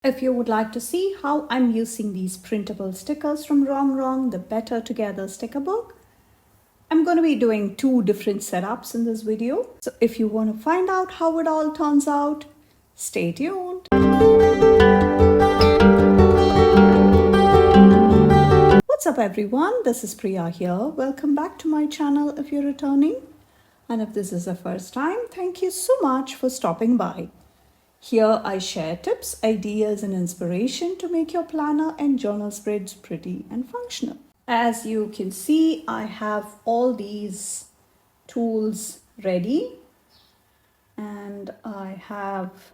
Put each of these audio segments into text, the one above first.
If you would like to see how I'm using these printable stickers from Rongrong, the Better Together sticker book, I'm going to be doing two different setups in this video. So if you want to find out how it all turns out, stay tuned. What's up everyone, this is Priya here. Welcome back to my channel if you're returning. And if this is the first time, thank you so much for stopping by. Here I share tips, ideas and inspiration to make your planner and journal spreads pretty and functional. As you can see, I have all these tools ready and I have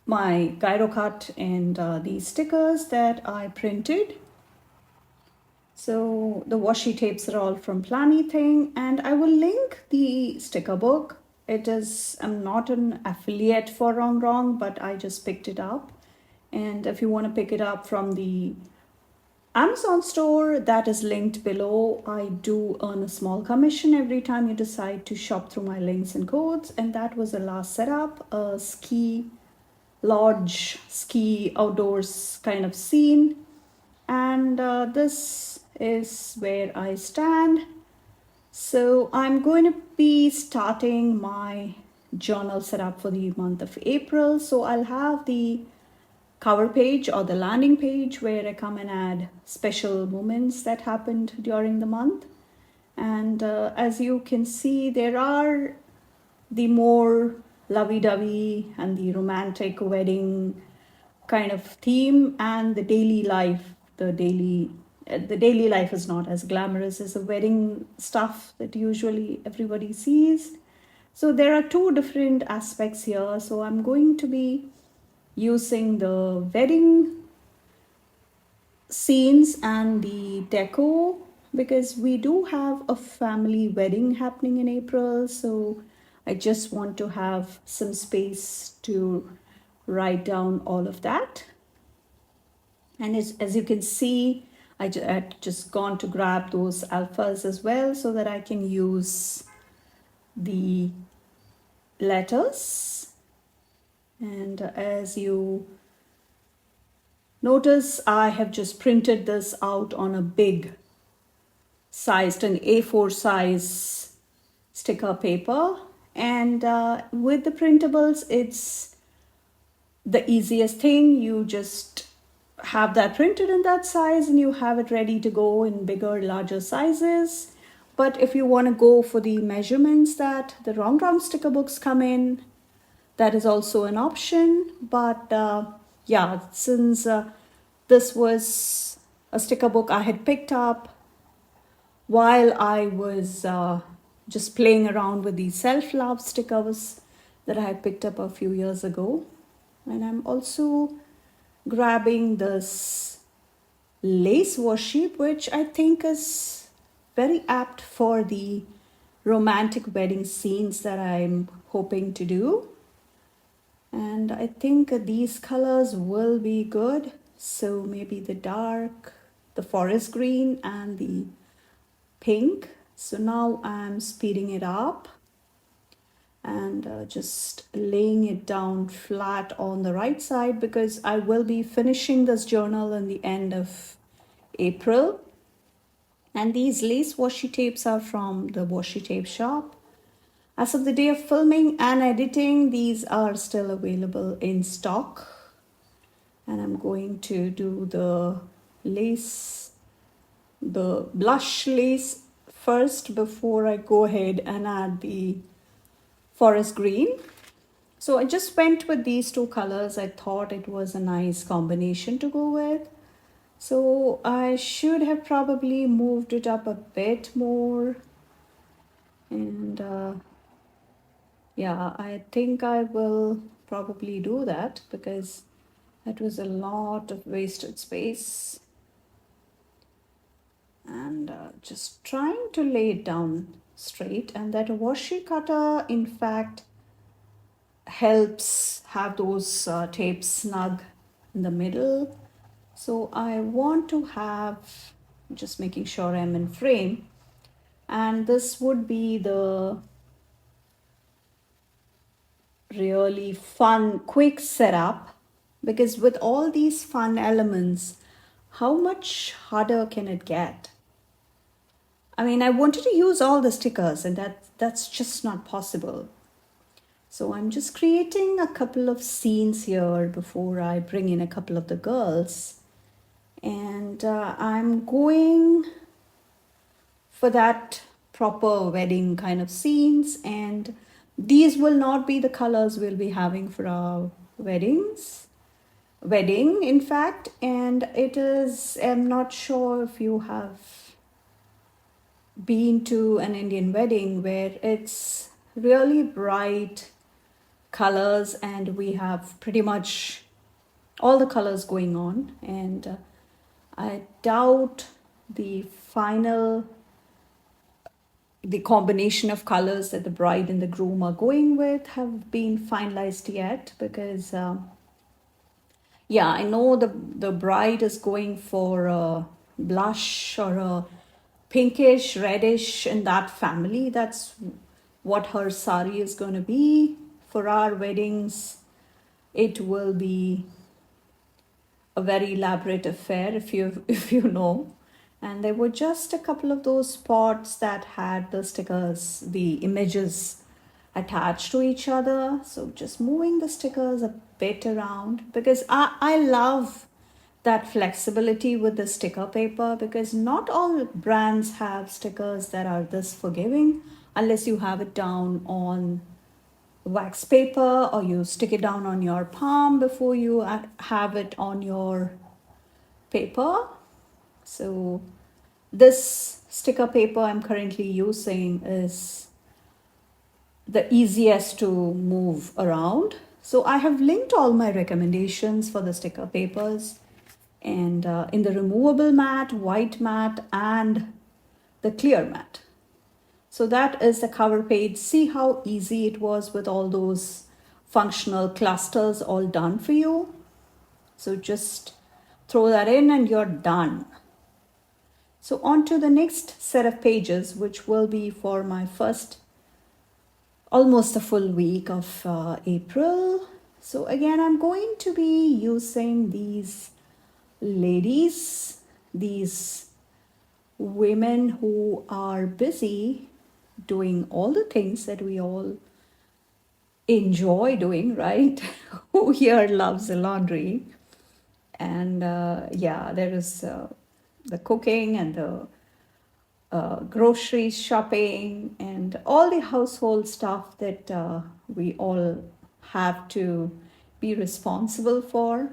my gyro cut and these stickers that I printed. So the washi tapes are all from Planything and I will link the sticker book. I'm not an affiliate for Rongrong, but I just picked it up. And if you want to pick it up from the Amazon store, that is linked below. I do earn a small commission every time you decide to shop through my links and codes. And that was the last setup, a ski lodge, ski outdoors kind of scene. And this is where I stand. So I'm going to be starting my journal setup for the month of April. So I'll have the cover page or the landing page where I come and add special moments that happened during the month. And as you can see, there are the more lovey-dovey and the romantic wedding kind of theme and the daily life. The daily life is not as glamorous as the wedding stuff that usually everybody sees. So there are two different aspects here. So I'm going to be using the wedding scenes and the deco because we do have a family wedding happening in April. So I just want to have some space to write down all of that. And as you can see, I just gone to grab those alphas as well so that I can use the letters. And as you notice, I have just printed this out on a big sized, an A4 size sticker paper. And with the printables, it's the easiest thing. You just have that printed in that size and you have it ready to go in bigger, larger sizes. But if you want to go for the measurements that the Rongrong sticker books come in, that is also an option. But yeah, since this was a sticker book I had picked up while I was just playing around with the self-love stickers that I had picked up a few years ago. And I'm also grabbing this lace washi, which I think is very apt for the romantic wedding scenes that I'm hoping to do. And I think these colors will be good. So maybe the dark, the forest green and the pink. So now I'm speeding it up and just laying it down flat on the right side because I will be finishing this journal in the end of April. And these lace washi tapes are from the washi tape shop. As of the day of filming and editing, these are still available in stock. And I'm going to do the lace, the blush lace first before I go ahead and add the forest green. So I just went with these two colors. I thought it was a nice combination to go with. So I should have probably moved it up a bit more. And yeah, I think I will probably do that because that was a lot of wasted space. And just trying to lay it down straight, and that washi cutter in fact helps have those tapes snug in the middle. So I want to have, just making sure I'm in frame, and this would be the really fun quick setup Because with all these fun elements, how much harder can it get? I mean, I wanted to use all the stickers, and that's just not possible. So I'm just creating a couple of scenes here before I bring in a couple of the girls. And I'm going for that proper wedding kind of scenes. And these will not be the colors we'll be having for our wedding, in fact. And it is, I'm not sure if you have been to an Indian wedding where it's really bright colors and we have pretty much all the colors going on. And I doubt the final, the combination of colors that the bride and the groom are going with have been finalized yet, because yeah, I know the bride is going for a blush or a pinkish reddish in that family. That's what her sari is going to be. For our weddings, it will be a very elaborate affair, if you if you know. And there were just a couple of those spots that had the stickers, the images attached to each other. So just moving the stickers a bit around, because I love that flexibility with the sticker paper, because not all brands have stickers that are this forgiving unless you have it down on wax paper or you stick it down on your palm before you have it on your paper. So this sticker paper I'm currently using is the easiest to move around. So I have linked all my recommendations for the sticker papers, and in the removable mat, white mat, and the clear mat. So that is the cover page. See how easy it was with all those functional clusters all done for you. So just throw that in and you're done. So on to the next set of pages, which will be for my first, almost a full week of April. So again, I'm going to be using these ladies, these women who are busy doing all the things that we all enjoy doing, right? Who here loves the laundry? And yeah, there is the cooking and the grocery shopping and all the household stuff that we all have to be responsible for.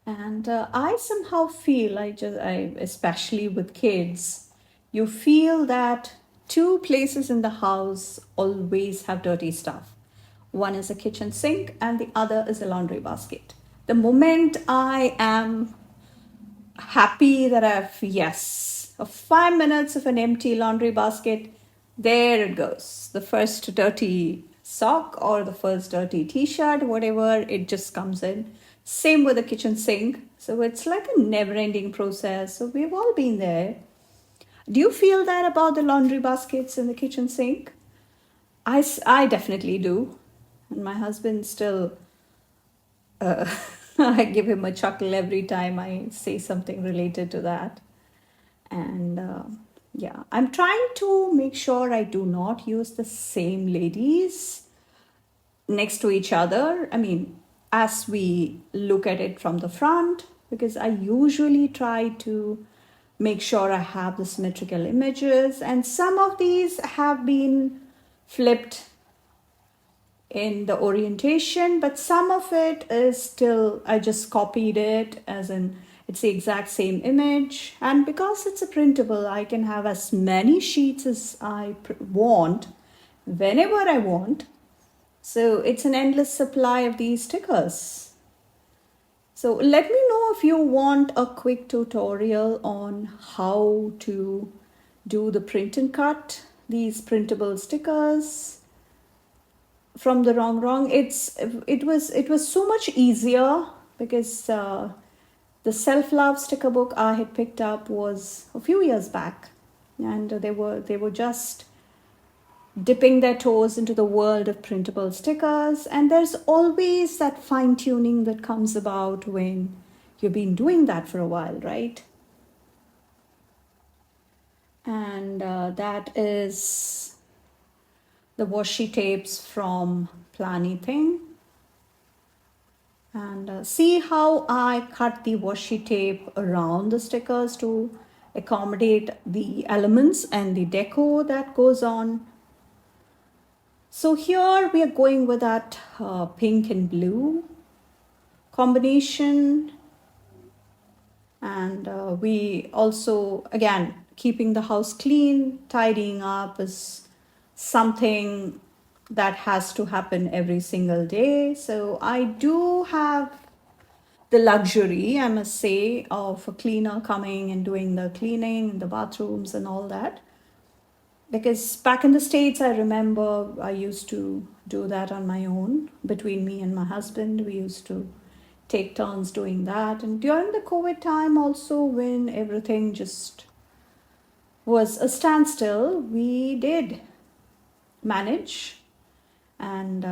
And I somehow feel, I especially with kids, you feel that two places in the house always have dirty stuff. One is a kitchen sink and the other is a laundry basket. The moment I am happy that yes, 5 minutes of an empty laundry basket, there it goes. The first dirty sock or the first dirty t-shirt, whatever, it just comes in. Same with the kitchen sink. So it's like a never-ending process. So we've all been there. Do you feel that about the laundry baskets in the kitchen sink? I definitely do. And my husband still, I give him a chuckle every time I say something related to that. And yeah, I'm trying to make sure I do not use the same ladies next to each other. I mean, as we look at it from the front, because I usually try to make sure I have the symmetrical images, and some of these have been flipped in the orientation, but some of it is still, I just copied it, as in it's the exact same image. And because it's a printable, I can have as many sheets as I want whenever I want. So it's an endless supply of these stickers. So let me know if you want a quick tutorial on how to do the print and cut these printable stickers from the Rongrong. It was so much easier, because the self-love sticker book I had picked up was a few years back, and they were just dipping their toes into the world of printable stickers. And there's always that fine tuning that comes about when you've been doing that for a while, right? And that is the washi tapes from Plani Thing. And see how I cut the washi tape around the stickers to accommodate the elements and the deco that goes on. So here we are going with that pink and blue combination. And we also, again, keeping the house clean, tidying up is something that has to happen every single day. So I do have the luxury, I must say, of a cleaner coming and doing the cleaning in the bathrooms and all that. Because back in the States, I remember I used to do that on my own. Between me and my husband, we used to take turns doing that. And during the COVID time, also, when everything just was a standstill, we did manage. And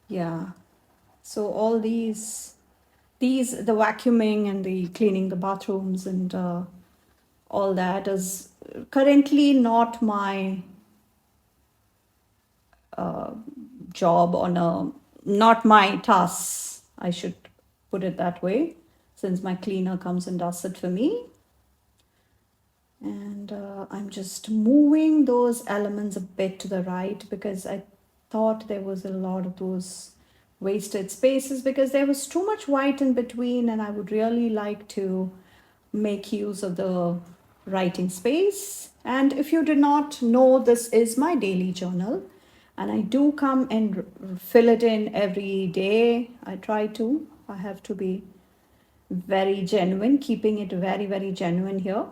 yeah, so all these the vacuuming and the cleaning the bathrooms and all that is currently not my uh, job on a not my tasks, I should put it that way, since my cleaner comes and does it for me. And I'm just moving those elements a bit to the right because I thought there was a lot of those wasted spaces because there was too much white in between, and I would really like to make use of the writing space. And if you did not know, this is my daily journal, and I do come and fill it in every day. I try to. I have to be very genuine, keeping it very, very genuine here.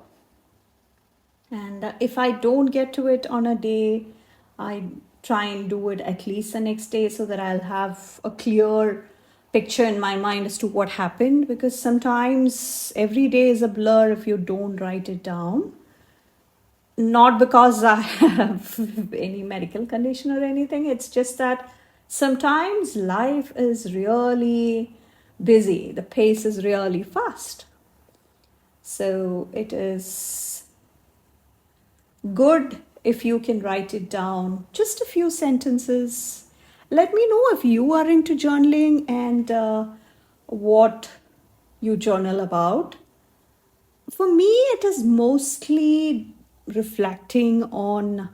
And if I don't get to it on a day, I try and do it at least the next day so that I'll have a clear picture in my mind as to what happened. Because sometimes every day is a blur if you don't write it down. Not because I have any medical condition or anything, it's just that sometimes life is really busy, the pace is really fast. So it is good if you can write it down, just a few sentences. Let me know if you are into journaling and what you journal about. For me, it is mostly reflecting on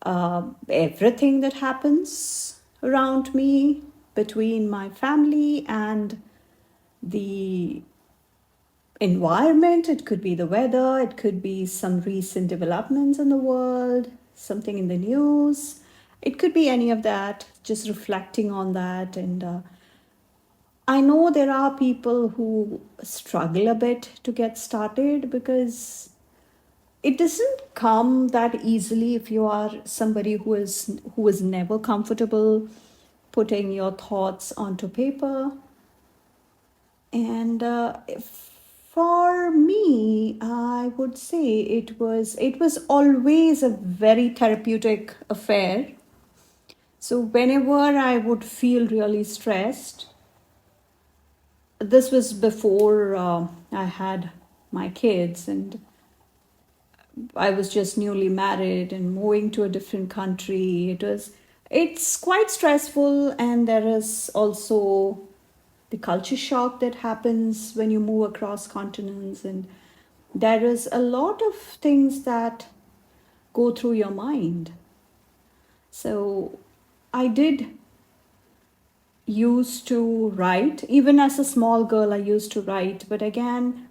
everything that happens around me, between my family and the environment. It could be the weather, it could be some recent developments in the world, something in the news, it could be any of that, just reflecting on that. And I know there are people who struggle a bit to get started because it doesn't come that easily if you are somebody who is never comfortable putting your thoughts onto paper. And for me, I would say it was always a very therapeutic affair. So whenever I would feel really stressed, this was before I had my kids, and I was just newly married and moving to a different country. It's quite stressful, and there is also the culture shock that happens when you move across continents, and there is a lot of things that go through your mind. So I did used to write. Even as a small girl, I used to write, but again,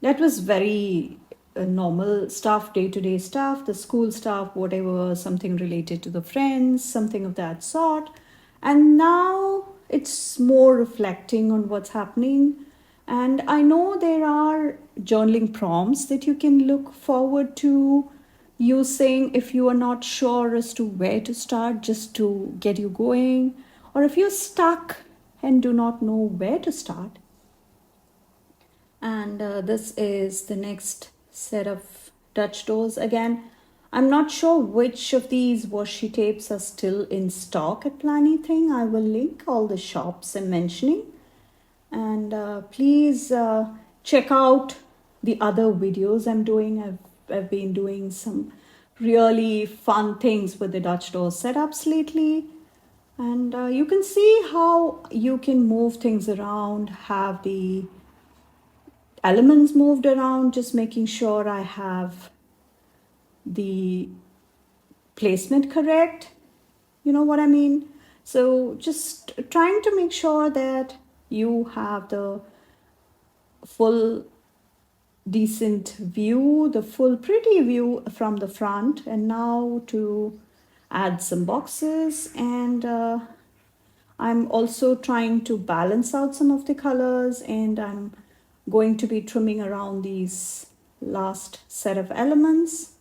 that was very normal stuff, day-to-day stuff, the school stuff, whatever, something related to the friends, something of that sort. And now it's more reflecting on what's happening. And I know there are journaling prompts that you can look forward to using if you are not sure as to where to start, just to get you going, or if you're stuck and do not know where to start. And this is the next set of Dutch doors. Again, I'm not sure which of these washi tapes are still in stock at Planything. I will link all the shops I'm mentioning. And please check out the other videos I'm doing. I've been doing some really fun things with the Dutch door setups lately. And you can see how you can move things around, have the elements moved around, just making sure I have the placement correct. You know what I mean? So just trying to make sure that you have the full decent view, the full pretty view from the front. And now to add some boxes, and I'm also trying to balance out some of the colors, and I'm going to be trimming around these last set of elements.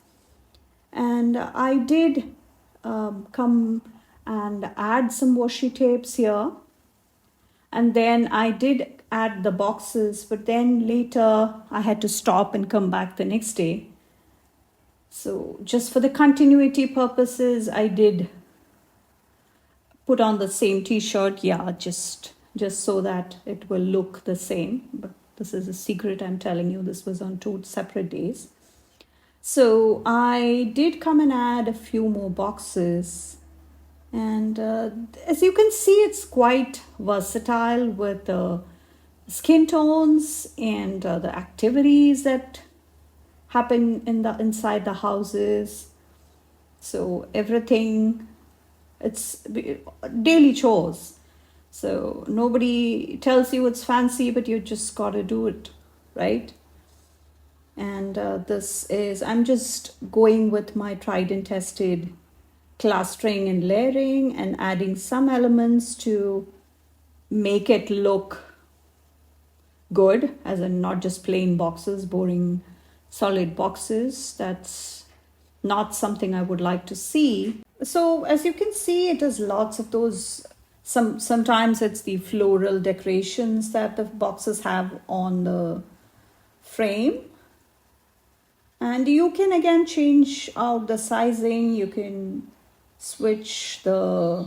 And I did come and add some washi tapes here, and then I did add the boxes, but then later I had to stop and come back the next day. So just for the continuity purposes, I did put on the same t-shirt, yeah, just so that it will look the same. But this is a secret I'm telling you. This was on 2 separate days. So I did come and add a few more boxes, and as you can see, it's quite versatile with the skin tones and the activities that happen inside the houses. So everything, it's daily chores. So nobody tells you it's fancy, but you just got to do it, right? And I'm just going with my tried and tested clustering and layering, and adding some elements to make it look good, as in not just plain boxes, boring solid boxes. That's not something I would like to see. So as you can see, it is lots of those. Sometimes it's the floral decorations that the boxes have on the frame. And you can again change out the sizing. You can switch the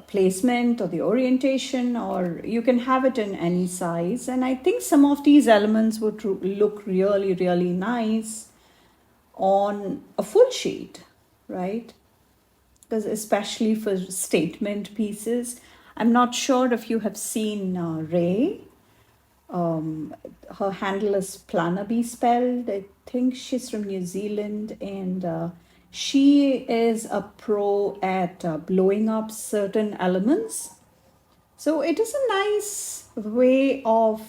placement or the orientation, or you can have it in any size. And I think some of these elements would look really, really nice on a full sheet, right? Because especially for statement pieces. I'm not sure if you have seen Ray. Her handle is Planaby spelled. I think she's from New Zealand, and she is a pro at blowing up certain elements. So it is a nice way of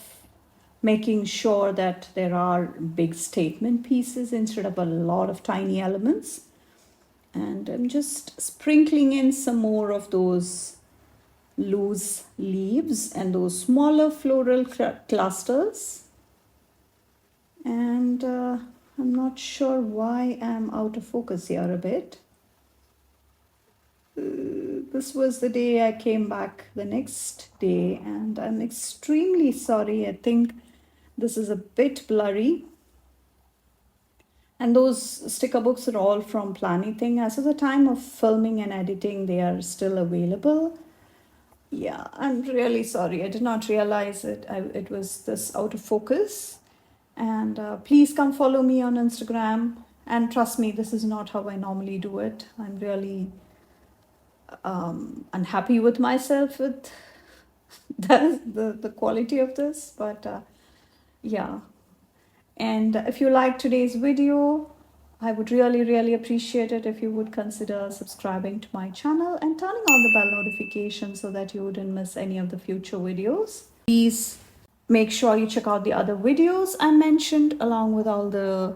making sure that there are big statement pieces instead of a lot of tiny elements. And I'm just sprinkling in some more of those loose leaves and those smaller floral clusters. And I'm not sure why I'm out of focus here a bit. This was the day I came back the next day, and I'm extremely sorry. I think this is a bit blurry. And those sticker books are all from Planything. As of the time of filming and editing, they are still available. Yeah, I'm really sorry. I did not realize it was this out of focus. And please come follow me on Instagram. And trust me, this is not how I normally do it. I'm really unhappy with myself with the quality of this. But yeah. And if you like today's video, I would really, really appreciate it if you would consider subscribing to my channel and turning on the bell notification so that you wouldn't miss any of the future videos. Please make sure you check out the other videos I mentioned, along with all the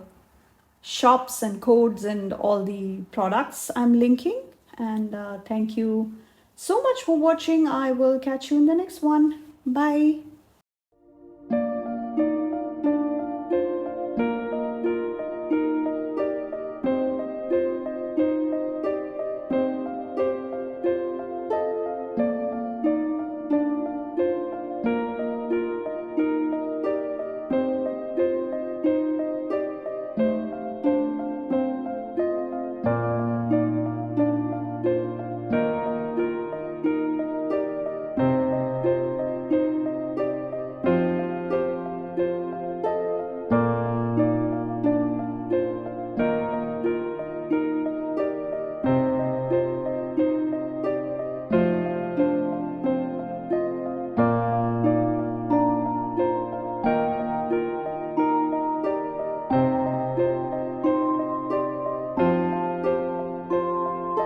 shops and codes and all the products I'm linking. And thank you so much for watching. I will catch you in the next one. Bye.